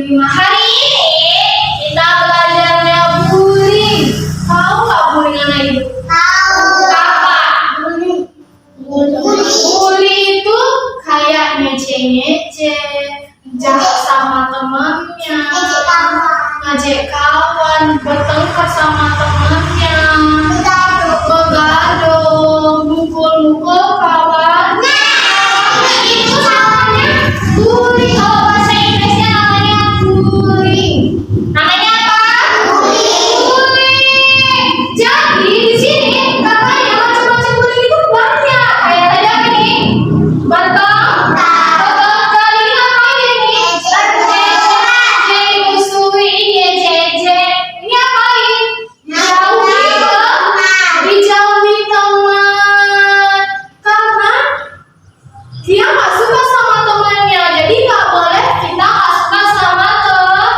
Hari ini kita belajarnya bullying. Tahu nggak bullying anak ibu? Tahu. Apa? Bully. Bully itu kayak ngece-ngece, jahat sama temannya, ngajak kawan, bertengkar sama temannya, begadang, mukul-mukul kawan. Itu namanya bullying. Kalau bahasa Inggrisnya namanya bullying. Namanya apa? Bullying. Jadi di sini katanya macam-macam bullying itu banyak. Kayak tadi apa nih? Bertengkar. Ini ngapain ini? Ejek, musuhi, ejek. Ini ngapain? Dijauhi teman. Karena dia nggak suka sama temannya, jadi nggak boleh kita nggak suka sama teman.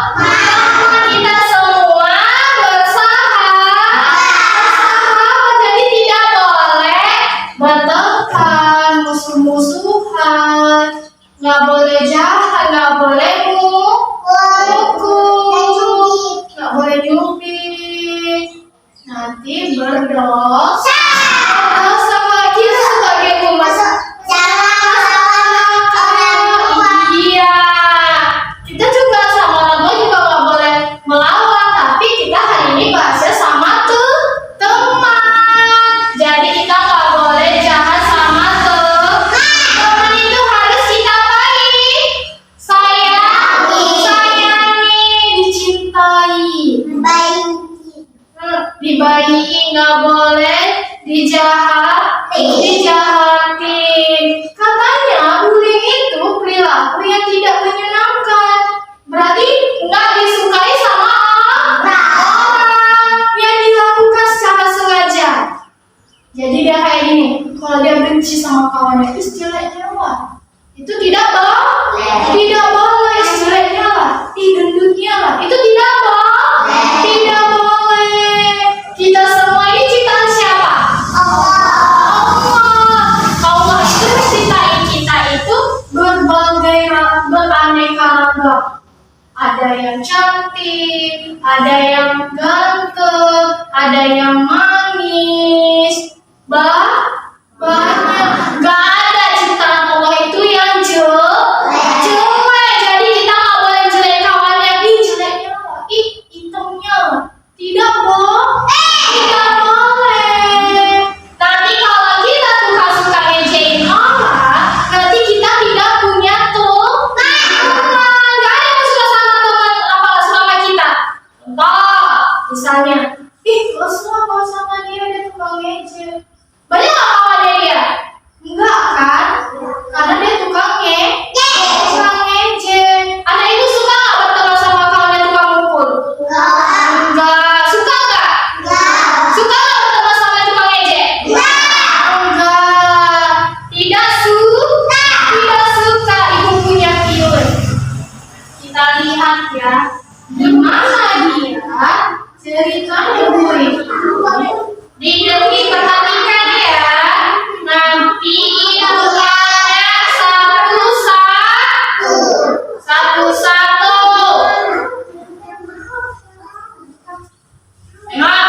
Kita semua bersahabat, jadi tidak boleh bertengkar, musuh-musuhan, nggak boleh jahat, nggak boleh mukul, nggak boleh nyubit, nanti berdosa. Kita sebagai umat. Iya, kita juga sama orang tua juga nggak boleh melawan, tapi kita hari ini bahasnya sama teman. Jadi kita nggak boleh jahat sama teman. Itu harus kita sayangi, dicintai, dibayi, nggak boleh dijahatin. Katanya bullying itu perilaku yang tidak menyenangkan. Berarti nggak disukai sama orang yang dilakukan secara sengaja. Jadi dia kayak gini, kalau dia benci sama kawannya itu jeleknya lah. Itu tidak boleh. Tidak boleh jeleknya lah. Gendutnya lah. Itu tidak boleh. Tidak boleh. Kita semua ini ciptaan siapa? Allah itu mencintai kita itu beraneka ragam. Ada yang cantik, ada yang ganteng, ada yang manis, banyak. Gak ada ciptaan Allah itu yang jelek. Jadi kita nggak boleh jelek kawannya. Jeleknya lah, hitamnya lah. Tidak boleh. Tidak boleh. Nanti kalau kita suka ngejein orang, nanti kita tidak punya teman. Gak ada yang suka sama teman, apalagi sama kita. Misalnya, lo suka sama dia tukang ngejek. Banyak nggak kawannya dia? Enggak kan? Karena dia tukang ngejek. Anak ibu suka nggak berteman sama kawannya tukang mukul? Enggak. Suka nggak? Suka nggak berteman sama tukang ngejek? Enggak. Tidak suka. Ibu punya feeling. Kita lihat ya, gimana dia ceritanya bullying. Perhatikan ya. Nanti bukannya satu-satu. Tengok.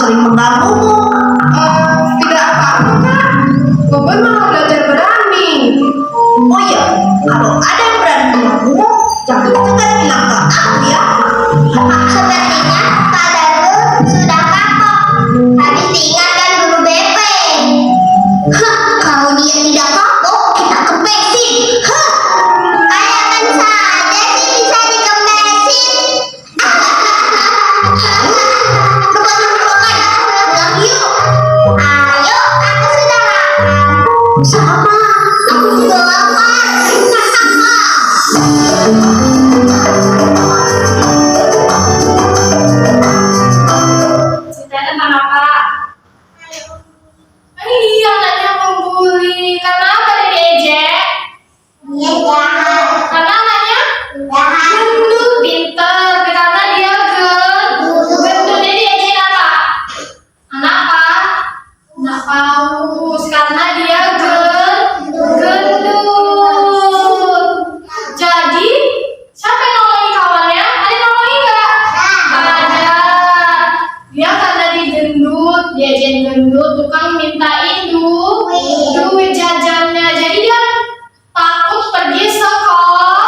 sering mengganggumu? Tidak apa-apa kak. Boboiboy mau belajar berani. Oh iya, kalau ada yang berani mengganggumu, jangan cepat bilang ke aku ya. Sepertinya Pak Darul sudah kapok. Habis diingatkan guru BP. Kalau dia tidak kapok, kita kempesin. Bayangkan saja sih bisa dikempesin. Lupakan, pulang yuk. Ayo, aku sudah lapar. Sama, aku juga lapar. Cerita tentang apa? Ini dia anaknya membuli. Karena apa dia diejek? Dia jahat. Karena anaknya Jahat. gendut, pinter. Karena dia gendut, dia diejek apa? Anak apa? Anak paus. Karena dia gendut. Jadi siapa yang nolongin kawannya? Ada yang nolongin nggak? Ada. Dia karena digendut, diajarin gendut, tukang mintain duit jajannya. Jadi dia takut pergi sekolah.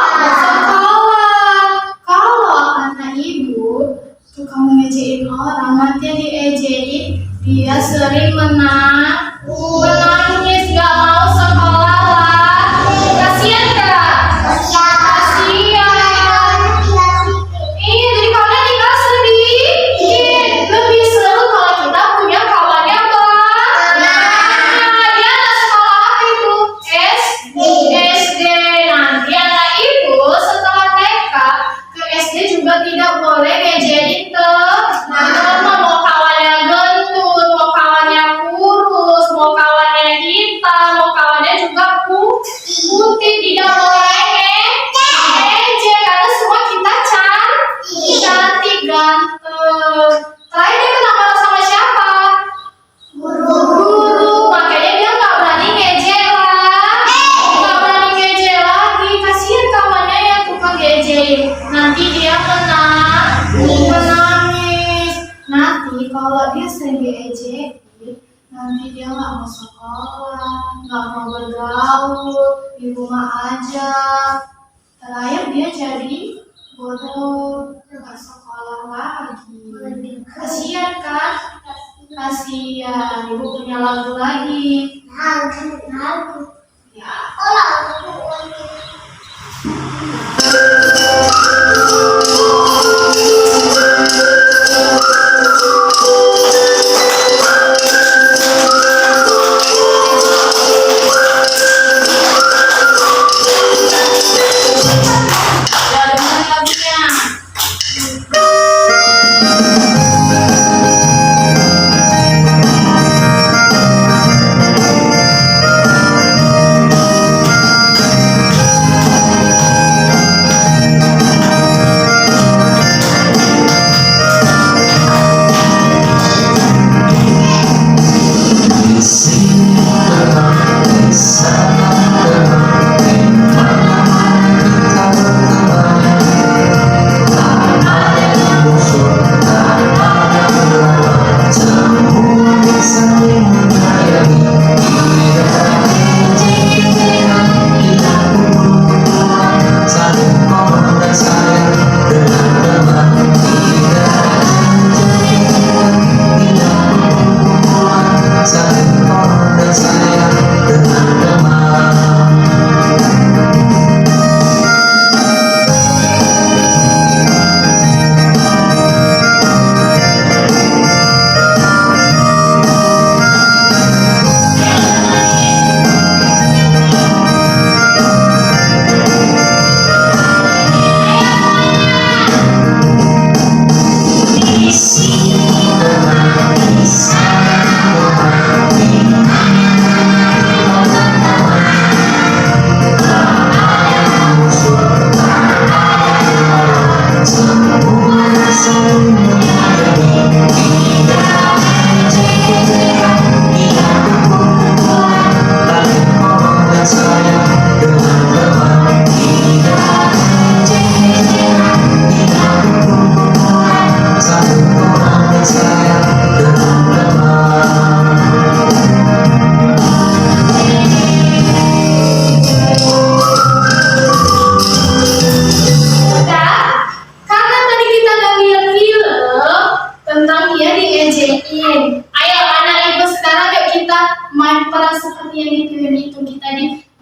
Kalau anak ibu tukang ngejein orang, nanti diejein, dia sering menangis, gak mau sekolah lah. Kasian gak? Kasian. Iya, jadi kalian tinggal sedikit. Lebih seru kalau kita punya kawannya banyak. Dia anak sekolah apa itu? SD. Nanti anak ibu setelah TK ke SD juga tidak boleh ngejein teman. Mau kawannya gendut, mau kawannya kurus, mau kawannya hitam, mau kawannya juga putih. Tidak boleh ngejek karena semua kita cantik, ganteng. Terakhir dia kenapa sama siapa? Guru. Makanya dia nggak berani ngejek lagi. Nggak berani ngejek lagi. Kasihan kawannya yang tukang ngejek. Nanti dia menangis. Nanti kalau dia sering diejek, nanti dia nggak mau sekolah, nggak mau bergaul, di rumah aja. Terakhir dia jadi bodoh, nggak sekolah lagi. Kasihan kan? Kasihan. Ibu punya lagu lagi. Ya. Ya, dengar lagunya. main peran seperti yang di film itu, kita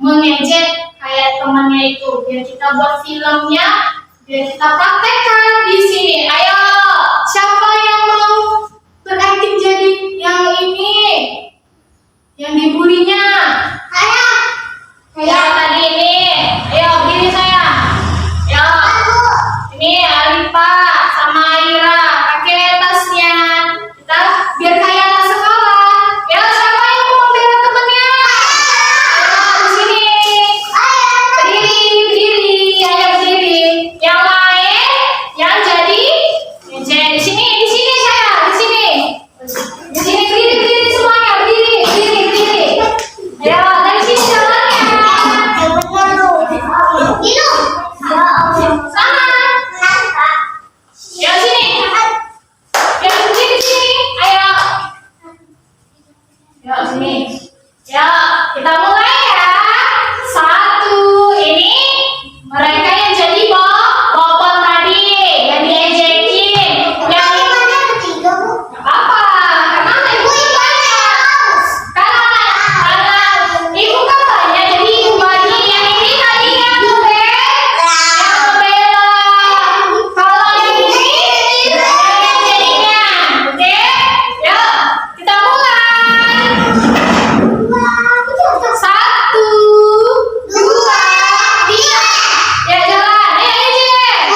mengejek kayak temannya itu, biar kita buat filmnya, biar kita praktekkan di sini. Ayo, siapa yang mau berakting jadi yang ini, yang dibulinya? Ayo. Ya tadi ini, ayo begini saya. Ya, ini Alifa sama Ira, pakai tasnya. Kita biar kayak anak sekolah. Ya, siapa yang mau membela temennya? Ayo di sini. Berdiri, ayo berdiri. Yang lain, yang jadi di sini saya, di sini. Di sini berdiri semuanya, berdiri. Ayo dari sini jalannya. Sana. Ya sini. Ya sini. Ayo. Ya sini. Ya, kita mulai ya. 1. Ini mereka yang jadi bobot tadi, yang diejekin. Yang apa? Karena ibu karena ibu kan banyak, jadi ibu bagi yang ini tadi yang ngebela. Kalau yang ini yang jadinya, oke? Ya, kita mulai. 1, 2, 3. Ya jalan, ayo ejek.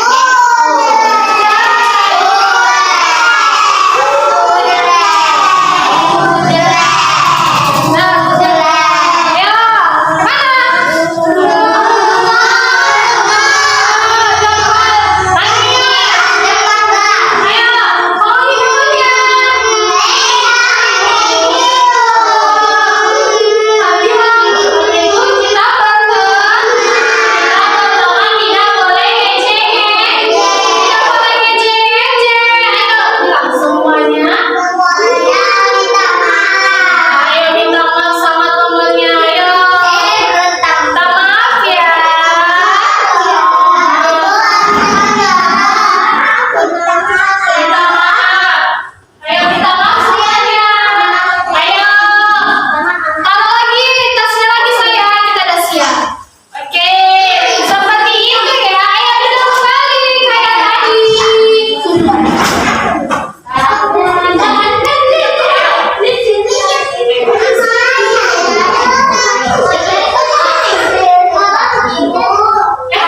Ayo minta maaf sama temennya, ayo. Minta maaf ya. Minta maaf. Ayo minta maaf semuanya. Ayo. Taruh lagi, tasnya lagi saya, kita udah siap. Oke, seperti itu ya. Ayo kita kembali kayak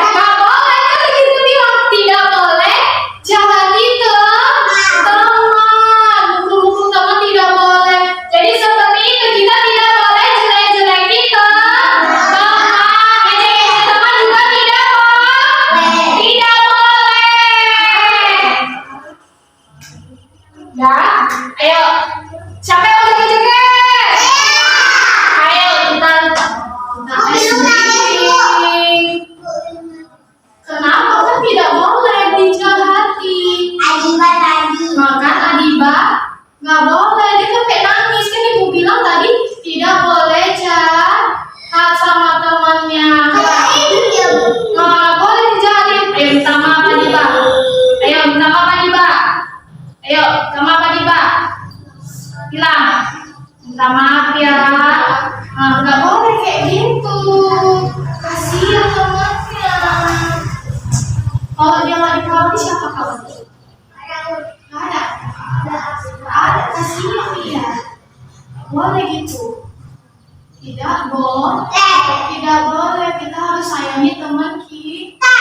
nggak boleh kan gitu bilang, tidak boleh jahat itu teman, buku-buku teman tidak boleh. Jadi seperti itu, kita tidak boleh jelek-jelekin teman, ejek-ejek teman juga tidak boleh. Ya, ayo siapa yang mau ejek-ejek? Ayo kita esting. Kenapa kan tidak boleh dijahati? Maka Adiba nggak boleh, dia kan kayak nangis, kan ibu bilang tadi tidak boleh jahat sama temannya. Nggak boleh dijahatin. Ayo minta maaf Adiba. Ayo minta maaf Adiba. Ayo minta maaf Adiba. Bilang minta maaf ya. Nggak boleh kayak gitu. Kasihan temannya. Kalau dia nggak dikawal, siapa kawal? Nggak ada. Kasihan dia. Boleh gitu. Tidak boleh. Kita harus sayangi teman kita.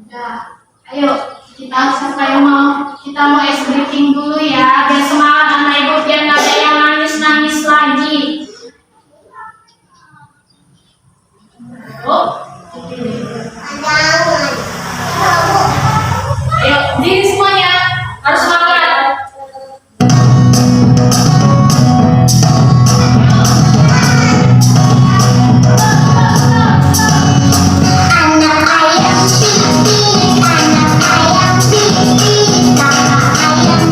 Udah. Ayo siapa yang kita mau ice breaking dulu ya, biar semangat anak ibu, biar nggak ada yang nangis lagi. Ayo diri semuanya, harus semangat. Anak ayam pipis, kakak ayam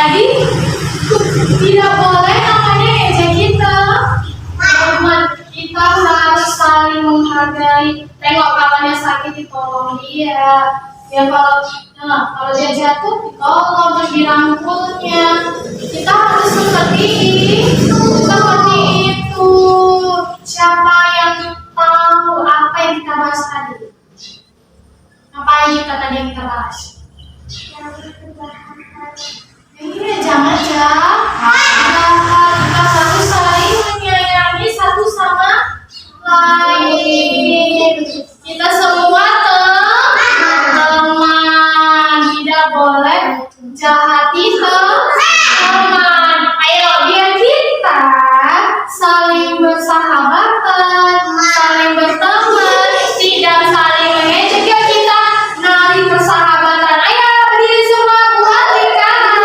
Jadi tidak boleh namanya ejek kita. Kita harus saling menghargai. Tengok kawannya sakit ditolong dia. Ya kalau dia jatuh ditolong terus dirangkulnya. Kita harus seperti itu. Siapa yang tahu apa yang kita bahas tadi? Apa yang kita bahas? Iya, jangan ya. Kita harus saling menyayangi satu sama lain. Kita semua teman. Tidak boleh jahati teman. Ayo, biar kita saling bersahabatan, saling berteman, tidak saling mengejek. Ya kita nari persahabatan. Ayo berdiri semua buat nikahan.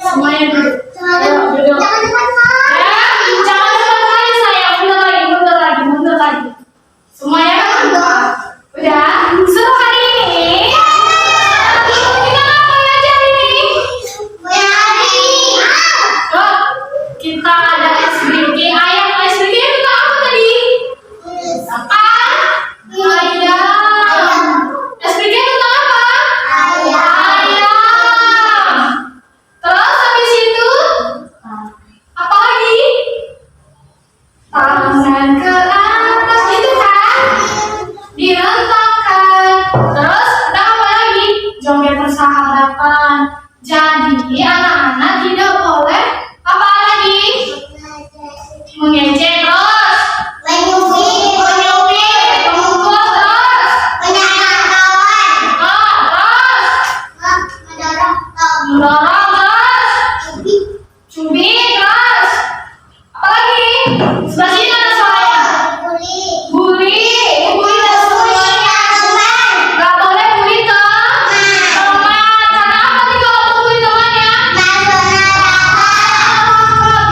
Semuanya duduk. Duduk. Jangan cepat lagi sayang. Mundur lagi. Semuanya kan duduk. Udah. Seluruh hari ini kita ngapain aja hari ini? Oh, kita ada SBG. Ayam SBG itu apa tadi? Ayam. SBG itu apa? Ayam. Terus habis itu apa lagi? Tangan ke atas itu kan? Direntangkan. Terus kita apa lagi? Joget persahabatan. Jadi anak-anak tidak boleh apa lagi? Mengejek terus. Menyubit, memukul terus. Mendorong terus. Cubit terus. Apa lagi? Sebelah sini ada suaranya. Bully dan semuanya. Gak boleh bully teman. Karena apa nih kalau mau bully temannya?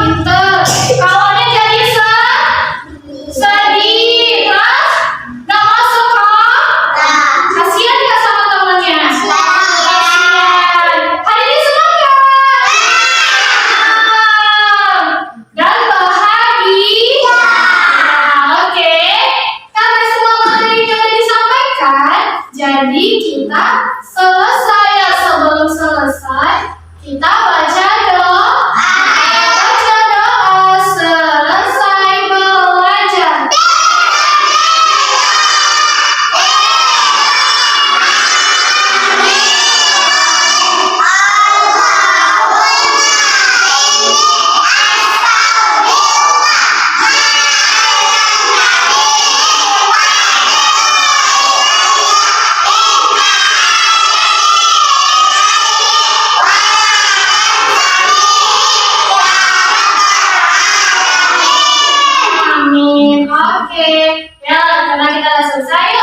Pinter. Kalau dia jadi sedih, terus gak masuk kok. Kasian gak sama temannya? Kasian. Hari ini senang gak? Dan bahagia. Oke. Karena semua materi yang sudah disampaikan, jadi kita selesai ya. Sebelum selesai, kita baca doa. Baca doa selesai belajar. Amin. Oke. Ya, karena kita sudah selesai,